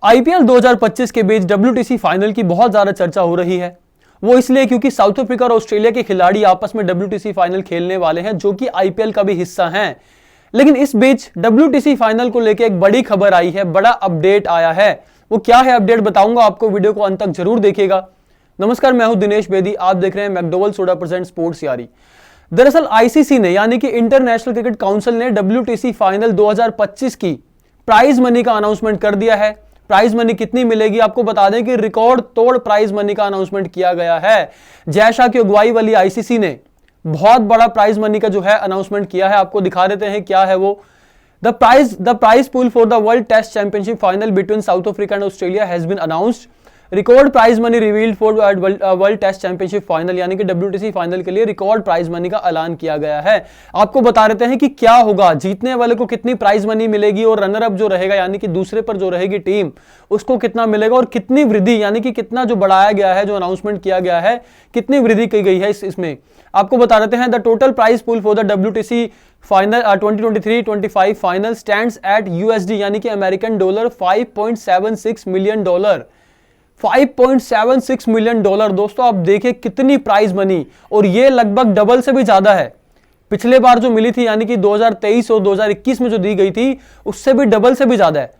IPL 2025 के बीच WTC final की बहुत ज्यादा चर्चा हो रही है। वो इसलिए क्योंकि साउथ अफ्रीका और ऑस्ट्रेलिया के खिलाड़ी आपस में डब्ल्यूटीसी फाइनल खेलने वाले हैं, जो कि आईपीएल का भी हिस्सा हैं। लेकिन इस बीच डब्ल्यूटीसी फाइनल को लेकर एक बड़ी खबर आई है, बड़ा अपडेट आया है। वो क्या है अपडेट बताऊंगा आपको, वीडियो को अंत तक जरूर देखिएगा। नमस्कार, मैं हूं दिनेश बेदी, आप देख रहे हैं मैकडोवेल सोडा प्रेजेंट स्पोर्ट्स यारी। दरअसल आईसीसी ने यानी कि इंटरनेशनल क्रिकेट काउंसिल ने डब्ल्यूटीसी फाइनल 2025 की प्राइज मनी का अनाउंसमेंट कर दिया है। प्राइज मनी कितनी मिलेगी आपको बता दें कि रिकॉर्ड तोड़ प्राइज मनी का अनाउंसमेंट किया गया है। जय शाह की अगुवाई वाली आईसीसी ने बहुत बड़ा प्राइज मनी का जो है अनाउंसमेंट किया है। आपको दिखा देते हैं क्या है वो। The prize pool for the world test championship final between South Africa and Australia has been announced. Record prize money revealed for world test championship final, यानी कि डब्ल्यूटीसी फाइनल के लिए रिकॉर्ड प्राइज मनी का ऐलान किया गया है। आपको बता देते हैं कि क्या होगा, जीतने वाले को कितनी प्राइज मनी मिलेगी और रनर अप जो रहेगा यानी कि दूसरे पर जो रहेगी टीम, उसको कितना मिलेगा और कितनी वृद्धि यानी कि कितना जो बढ़ाया गया है, जो अनाउंसमेंट किया गया है, कितनी वृद्धि की गई है इसमें आपको बता देते हैं। The total prize pool for the WTC final 2023-25 final stands at USD यानी कि अमेरिकन डॉलर $5.76 मिलियन। $5.76 मिलियन। दोस्तों आप देखिए कितनी प्राइज मनी, और ये लगभग डबल से भी ज्यादा है। पिछले बार जो मिली थी यानी कि 2023 और 2021 में जो दी गई थी, उससे भी डबल से भी ज्यादा है।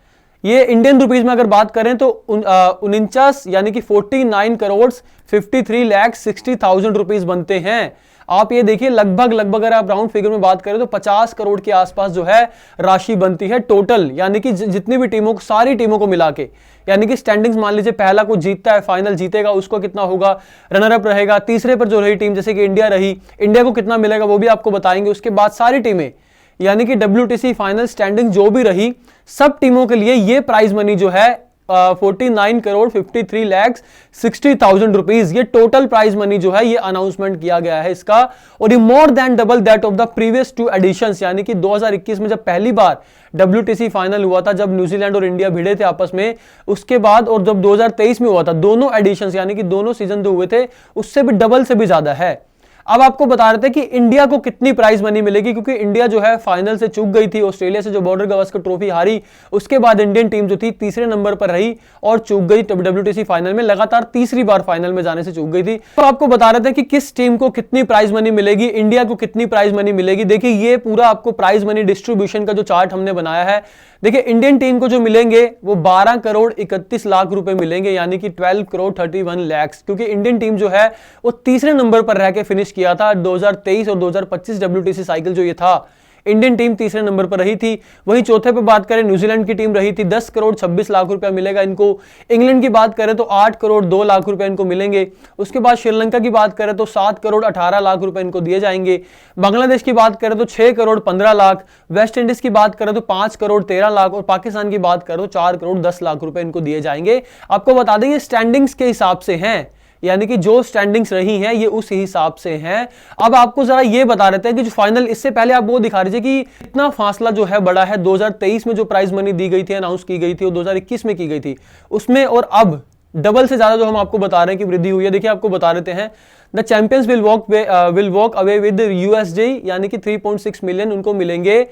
ये इंडियन रुपीज में अगर बात करें तो 49 यानी कि 49 करोड़ 53 लाख 60,000 रुपीज बनते हैं। आप ये देखिए लगभग अगर आप राउंड फिगर में बात करें तो 50 करोड़ के आसपास जो है राशि बनती है टोटल, यानी कि जितनी भी टीमों को, सारी टीमों को मिला के। यानी कि स्टैंडिंग्स मान लीजिए पहला को जीतता है, फाइनल जीतेगा, उसको कितना होगा, रनर अप रहेगा, तीसरे पर जो रही टीम जैसे कि इंडिया रही, इंडिया को कितना मिलेगा वो भी आपको बताएंगे। उसके बाद सारी टीमें यानी कि डब्ल्यूटीसी फाइनल स्टैंडिंग जो भी रही, सब टीमों के लिए ये प्राइज मनी जो है 49 करोड़ 53 लाख 60,000 रुपीज, ये टोटल प्राइज मनी जो है ये अनाउंसमेंट किया गया है इसका। और ये more than double that of the previous 2 editions, यानी कि 2021 में जब पहली बार डब्ल्यूटीसी फाइनल हुआ था, जब न्यूजीलैंड और इंडिया भिड़े थे आपस में, उसके बाद और जब 2023 में हुआ था, दोनों एडिशंस यानी कि दोनों सीजन जो हुए थे, उससे भी डबल से भी ज्यादा है। अब आपको बता रहे थे कि इंडिया को कितनी प्राइज मनी मिलेगी, क्योंकि इंडिया जो है फाइनल से चूक गई थी, ऑस्ट्रेलिया से जो बॉर्डर गावस्कर ट्रॉफी हारी, उसके बाद इंडियन टीम जो थी तीसरे नंबर पर रही और चूक गई डब्ल्यूटीसी फाइनल में, लगातार तीसरी बार फाइनल में जाने से चूक गई थी। तो आपको बता रहे थे कि किस टीम को कितनी प्राइज मनी मिलेगी, इंडिया को कितनी प्राइज मनी मिलेगी। देखिए ये पूरा आपको प्राइज मनी डिस्ट्रीब्यूशन का जो चार्ट हमने बनाया है, देखिए इंडियन टीम को जो मिलेंगे वो 12 करोड़ 31 लाख रुपए मिलेंगे, यानी कि 12 करोड़ 31 लाख, क्योंकि इंडियन टीम जो है वो तीसरे नंबर पर रह के फिनिश किया था 2023 और 2025 डब्ल्यूटीसी साइकिल जो ये था, इंडियन टीम तीसरे नंबर पर रही थी। वहीं चौथे पे बात करें न्यूजीलैंड की टीम रही थी, 10 करोड़ 26 लाख रुपया मिलेगा इनको। इंग्लैंड की बात करें तो 8 करोड़ 2 लाख रुपए इनको मिलेंगे। उसके बाद श्रीलंका की बात करें तो 7 करोड़ 18 लाख रुपए इनको दिए जाएंगे। बांग्लादेश की बात करें तो 6 करोड़ 15 लाख, वेस्ट इंडीज की बात करें तो 5 करोड़ 13 लाख और पाकिस्तान की बात करें तो 4 करोड़ 10 लाख रुपए इनको दिए जाएंगे। आपको बता दें ये स्टैंडिंग्स के हिसाब से हैं, यानी कि जो स्टैंडिंग्स रही हैं ये उस हिसाब से हैं। अब आपको जरा ये बता देते हैं कि जो फाइनल, इससे पहले आप वो दिखा दीजिए कि इतना फासला जो है बड़ा है। 2023 में जो प्राइज मनी दी गई थी, अनाउंस की गई थी, और 2021 में की गई थी, उसमें और अब डबल से ज्यादा जो हम आपको बता रहे हैं कि वृद्धि हुई है। देखिए आपको बता देते हैं, the champions will walk away with USD यानी कि 3.6 मिलियन उनको मिलेंगे।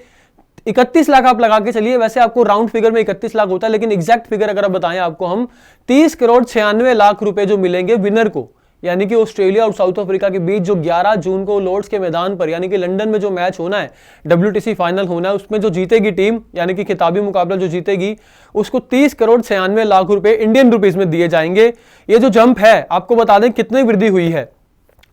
31 लाख आप लगा के चलिए, वैसे आपको राउंड फिगर में 31 लाख होता है, लेकिन एग्जैक्ट फिगर अगर आप बताएं आपको, हम 30 करोड़ 96 लाख रुपए जो मिलेंगे विनर को, यानी कि ऑस्ट्रेलिया और साउथ अफ्रीका के बीच जो 11 जून को लॉर्ड्स के मैदान पर यानी कि लंदन में जो मैच होना है, डब्ल्यूटीसी फाइनल होना है, उसमें जो जीतेगी टीम यानी कि खिताबी मुकाबला जो जीतेगी, उसको 30 करोड़ 96 लाख रुपए इंडियन रुपीज में दिए जाएंगे। ये जो जंप है आपको बता दें कितनी वृद्धि हुई है।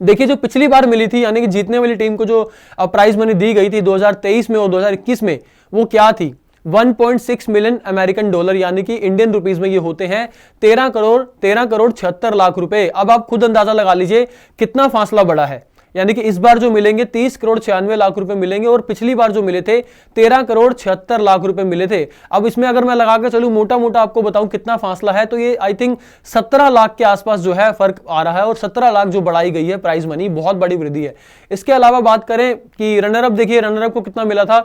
देखिए जो पिछली बार मिली थी यानी कि जीतने वाली टीम को जो प्राइज मनी दी गई थी 2023 में और 2021 में, वो क्या थी, 1.6 मिलियन अमेरिकन डॉलर, यानी कि इंडियन रुपीज में ये होते हैं 13 करोड़ 76 लाख रुपए। अब आप खुद अंदाजा लगा लीजिए कितना फासला बड़ा है। यानी कि इस बार जो मिलेंगे 30 करोड़ 96 लाख रुपए मिलेंगे, और पिछली बार जो मिले थे 13 करोड़ 76 लाख रुपए मिले थे। अब इसमें अगर मैं लगा के चलूं मोटा मोटा आपको बताऊं कितना फासला है, तो ये आई थिंक 17 लाख के आसपास जो है फर्क आ रहा है, और 17 लाख जो बढ़ाई गई है प्राइज मनी, बहुत बड़ी वृद्धि है। इसके अलावा बात करें कि रनर अप, देखिए रनर अप को कितना मिला था,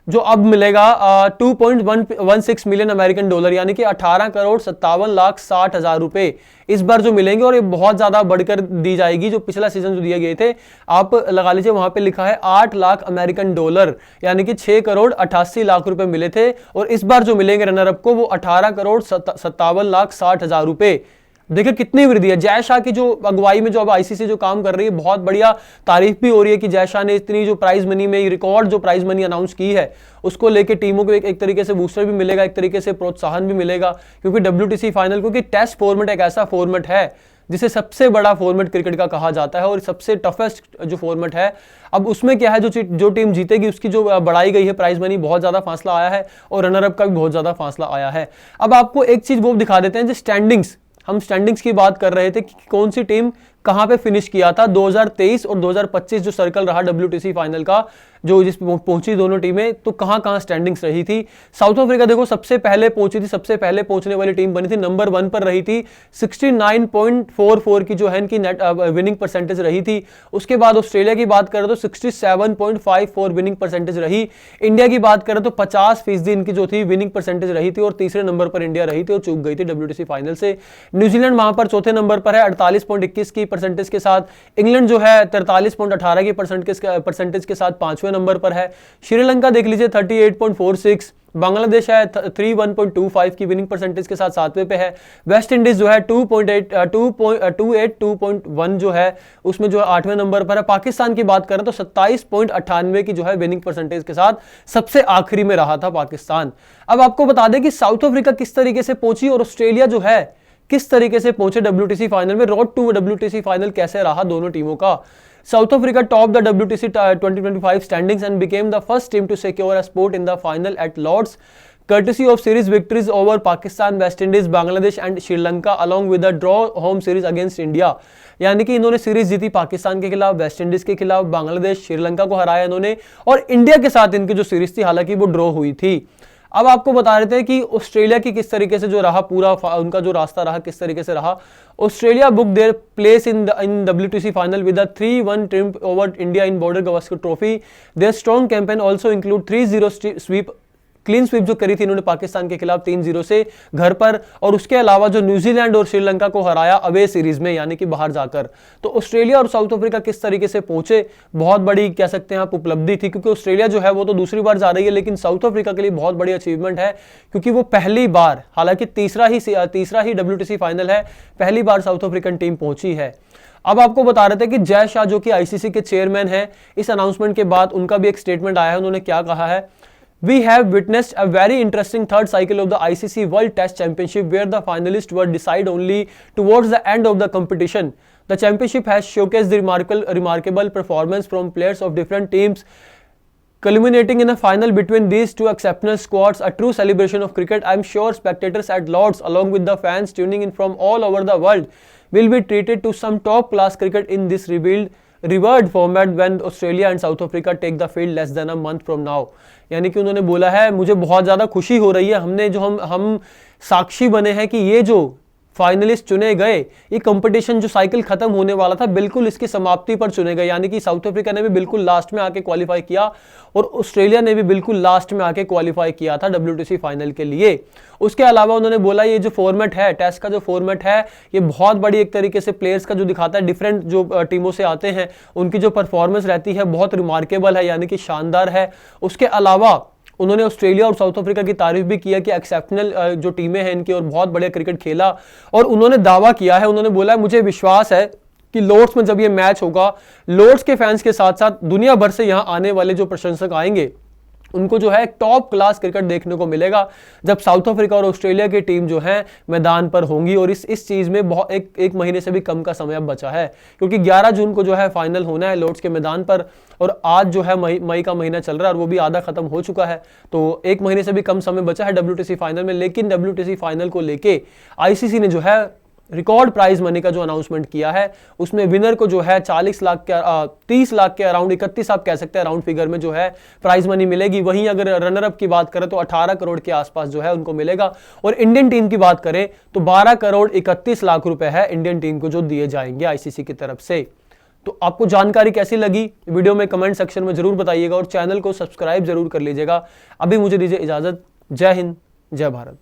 जो अब मिलेगा 2.16 मिलियन अमेरिकन डॉलर, यानी कि 18,57,60,000 रुपए इस बार जो मिलेंगे। और ये बहुत ज्यादा बढ़कर दी जाएगी, जो पिछला सीजन जो दिए गए थे आप लगा लीजिए, वहां पे लिखा है 8 लाख अमेरिकन डॉलर, यानी कि 6,88,00,000 रुपए मिले थे। और इस बार जो मिलेंगे रनर अप को वो 18,57,60,000 रुपए। देखिए कितनी वृद्धि है। जय शाह की जो अगुवाई में जो अब आईसीसी जो काम कर रही है, बहुत बढ़िया तारीफ भी हो रही है कि जय शाह ने इतनी जो प्राइज मनी में रिकॉर्ड जो प्राइज मनी अनाउंस की है, उसको लेके टीमों को एक तरीके से बूस्टर भी मिलेगा, एक तरीके से प्रोत्साहन भी मिलेगा। क्योंकि WTC फाइनल, क्योंकि टेस्ट फॉर्मेट एक ऐसा फॉर्मेट है जिसे सबसे बड़ा फॉर्मेट क्रिकेट का कहा जाता है और सबसे टफेस्ट जो फॉर्मेट है। अब उसमें क्या है, जो टीम जीतेगी उसकी जो बढ़ाई गई है प्राइज मनी, बहुत ज्यादा फासला आया है और रनर अप का भी बहुत ज्यादा फासला आया है। अब आपको एक चीज वो दिखा देते हैं, जो स्टैंडिंग्स, हम स्टैंडिंग्स की बात कर रहे थे कि कौन सी टीम कहां पे फिनिश किया था। 2023 और 2025 जो सर्कल रहा WTC फाइनल का, जो जिस पहुंची दोनों टीमें, तो कहां स्टैंडिंग्स रही थी। साउथ अफ्रीका देखो सबसे पहले पहुंची थी, सबसे पहले पहुंचने वाली टीम बनी थी, नंबर 1 पर रही थी, 69.44 की जो है इनकी नेट विनिंग परसेंटेज रही थी। उसके बाद ऑस्ट्रेलिया की बात करें तो 67.54 विनिंग परसेंटेज रही। इंडिया की बात करें तो 50% इनकी जो थी विनिंग परसेंटेज रही थी और तीसरे नंबर पर इंडिया रही थी और चूक गई थी WTC फाइनल से। न्यूजीलैंड वहां पर चौथे नंबर पर है 48.21 की परसेंटेज के साथ। इंग्लैंड जो है 43.18 की परसेंटेज के साथ 5वें नंबर पर है। श्रीलंका देख लीजिए 38.46, बांग्लादेश है 31.25 की विनिंग परसेंटेज के साथ 7वें पे है। वेस्ट इंडीज जो है 2.81 जो है उसमें जो है 8वें नंबर पर है। पाकिस्तान की बात करें तो 27.98 की जो है विनिंग परसेंटेज के साथ सबसे आखिरी में रहा था पाकिस्तान। अब आपको बता दें कि साउथ अफ्रीका किस तरीके से पहुंची और ऑस्ट्रेलिया जो है किस तरीके से पहुंचे WTC फाइनल में। रोड टू WTC फाइनल कैसे रहा दोनों टीमों का। South Africa topped the WTC 2025 standings and became the first team to secure a spot in the final at Lord's, courtesy of series victories over Pakistan, West Indies, Bangladesh and Sri Lanka, along with a draw home series against India। यानी कि इन्होंने series जीती पाकिस्तान के खिलाफ, West Indies के खिलाफ, बांग्लादेश, श्रीलंका को हराया इन्होंने और इंडिया के साथ इनकी जो सीरीज थी हालांकि वो ड्रॉ हुई थी। अब आपको बता रहे थे कि ऑस्ट्रेलिया की किस तरीके से जो रहा पूरा उनका जो रास्ता रहा किस तरीके से रहा। Australia book their place in WTC final with a 3-1 triumph over India in Border Gavaskar trophy. Their strong campaign also include 3-0 sweep, clean sweep जो करी थी इन्होंने पाकिस्तान के खिलाफ 3-0 से घर पर, और उसके अलावा जो न्यूजीलैंड और श्रीलंका को हराया अवे सीरीज में यानी कि बाहर जाकर। तो ऑस्ट्रेलिया और साउथ अफ्रीका किस तरीके से पहुंचे, बहुत बड़ी कह सकते हैं आप उपलब्धि थी, क्योंकि ऑस्ट्रेलिया जो है वो तो दूसरी बार जा रही है, लेकिन साउथ अफ्रीका के लिए बहुत बड़ी अचीवमेंट है क्योंकि वो पहली बार, हालांकि तीसरा ही WTC फाइनल है, पहली बार साउथ अफ्रीकन टीम पहुंची है। अब आपको बता रहे थे कि जय शाह जो कि आईसीसी के चेयरमैन हैं, इस अनाउंसमेंट के बाद उनका भी एक स्टेटमेंट आया है। उन्होंने क्या कहा है, We have witnessed a very interesting third cycle of the ICC World Test Championship where the finalists were decided only towards the end of the competition. The championship has showcased the remarkable performance from players of different teams, culminating in a final between these two exceptional squads, a true celebration of cricket. I am sure spectators at Lord's, along with the fans tuning in from all over the world, will be treated to some top-class cricket in this revered format when Australia and South Africa take the field less than a month from now। यानी कि उन्होंने बोला है मुझे बहुत ज़्यादा खुशी हो रही है, हमने जो हम साक्षी बने हैं कि ये जो फाइनलिस्ट चुने गए, ये कंपटीशन जो साइकिल खत्म होने वाला था बिल्कुल इसकी समाप्ति पर चुने गए। यानी कि साउथ अफ्रीका ने भी बिल्कुल लास्ट में आके क्वालिफाई किया और ऑस्ट्रेलिया ने भी बिल्कुल लास्ट में आके क्वालिफाई किया था WTC फाइनल के लिए। उसके अलावा उन्होंने बोला ये जो फॉर्मेट है, टेस्ट का जो फॉर्मेट है, ये बहुत बड़ी एक तरीके से प्लेयर्स का जो दिखाता है, डिफरेंट जो टीमों से आते हैं उनकी जो परफॉर्मेंस रहती है बहुत रिमार्केबल है, यानी कि शानदार है। उसके अलावा उन्होंने ऑस्ट्रेलिया और साउथ अफ्रीका की तारीफ भी किया कि एक्सेप्शनल जो टीमें हैं इनकी और बहुत बढ़िया क्रिकेट खेला। और उन्होंने दावा किया है, उन्होंने बोला मुझे विश्वास है कि लॉर्ड्स में जब ये मैच होगा, लॉर्ड्स के फैंस के साथ साथ दुनिया भर से यहां आने वाले जो प्रशंसक आएंगे उनको जो है टॉप क्लास क्रिकेट देखने को मिलेगा जब साउथ अफ्रीका और ऑस्ट्रेलिया की टीम जो है मैदान पर होंगी। और इस चीज में बहुत एक महीने से भी कम का समय अब बचा है, क्योंकि 11 जून को जो है फाइनल होना है लॉर्ड्स के मैदान पर, और आज जो है मई का महीना चल रहा है और वो भी आधा खत्म हो चुका है, तो एक महीने से भी कम समय बचा है WTC फाइनल में। लेकिन WTC फाइनल को लेके आईसीसी ने जो है रिकॉर्ड प्राइज मनी का जो अनाउंसमेंट किया है, उसमें विनर को जो है 30 लाख के अराउंड, 31 आप कह सकते हैं अराउंड फिगर में जो है प्राइज मनी मिलेगी। वहीं अगर रनर अप की बात करें तो 18 करोड़ के आसपास जो है उनको मिलेगा। और इंडियन टीम की बात करें तो 12 करोड़ 31 लाख रुपए है इंडियन टीम को जो दिए जाएंगे आईसीसी की तरफ से। तो आपको जानकारी कैसी लगी वीडियो में कमेंट सेक्शन में जरूर बताइएगा और चैनल को सब्सक्राइब जरूर कर लीजिएगा। अभी मुझे दीजिए इजाजत। जय हिंद, जय भारत।